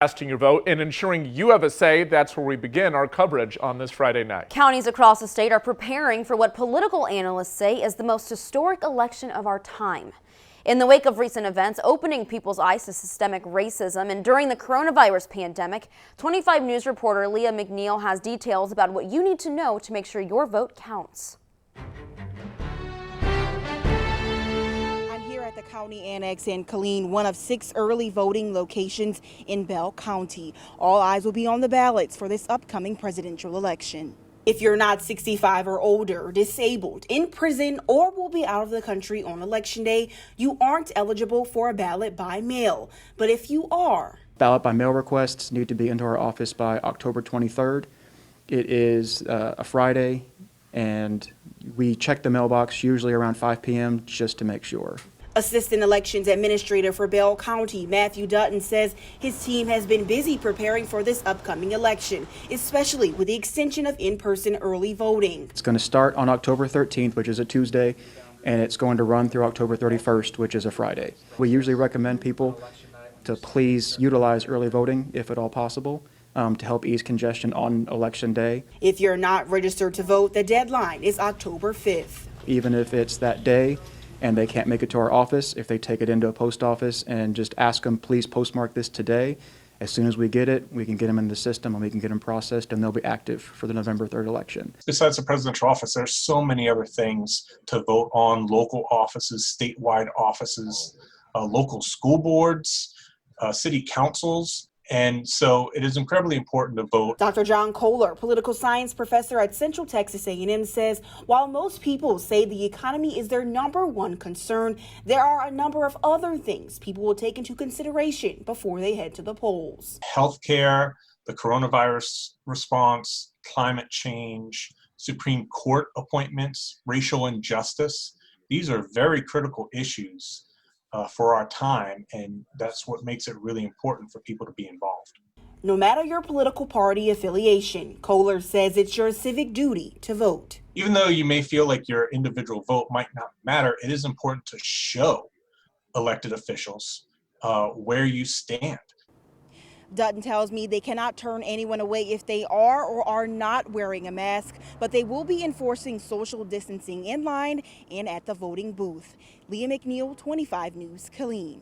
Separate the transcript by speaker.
Speaker 1: Casting your vote and ensuring you have a say. That's where we begin our coverage on this Friday night.
Speaker 2: Counties across the state are preparing for what political analysts say is the most historic election of our time. In the wake of recent events opening people's eyes to systemic racism and during the coronavirus pandemic, 25 News reporter Leah McNeil has details about what you need to know to make sure your vote counts.
Speaker 3: At the County Annex in Killeen, one of 6 early voting locations in Bell County. All eyes will be on the ballots for this upcoming presidential election. If you're not 65 or older, disabled, in prison, or will be out of the country on Election Day, you aren't eligible for a ballot by mail. But if you are,
Speaker 4: ballot by mail requests need to be into our office by October 23rd. It is a Friday, and we check the mailbox usually around 5 p.m. just to make sure.
Speaker 3: Assistant Elections Administrator for Bell County, Matthew Dutton, says his team has been busy preparing for this upcoming election, especially with the extension of in-person early voting.
Speaker 4: It's going to start on October 13th, which is a Tuesday, and it's going to run through October 31st, which is a Friday. We usually recommend people to please utilize early voting if at all possible to help ease congestion on Election Day.
Speaker 3: If you're not registered to vote, the deadline is October 5th.
Speaker 4: Even if it's that day and they can't make it to our office, if they take it into a post office and just ask them, please postmark this today, as soon as we get it, we can get them in the system and we can get them processed and they'll be active for the November 3rd election.
Speaker 5: Besides the presidential office, there's so many other things to vote on: local offices, statewide offices, local school boards, city councils. And so it is incredibly important to vote.
Speaker 3: Dr. John Kohler, political science professor at Central Texas A&M, says while most people say the economy is their #1 concern, there are a number of other things people will take into consideration before they head to the polls.
Speaker 5: Healthcare, the coronavirus response, climate change, Supreme Court appointments, racial injustice. These are very critical issues for our time, and that's what makes it really important for people to be involved.
Speaker 3: No matter your political party affiliation, Kohler says it's your civic duty to vote.
Speaker 5: Even though you may feel like your individual vote might not matter, it is important to show elected officials where you stand.
Speaker 3: Dutton tells me they cannot turn anyone away if they are or are not wearing a mask, but they will be enforcing social distancing in line and at the voting booth. Leah McNeil, 25 News, Killeen.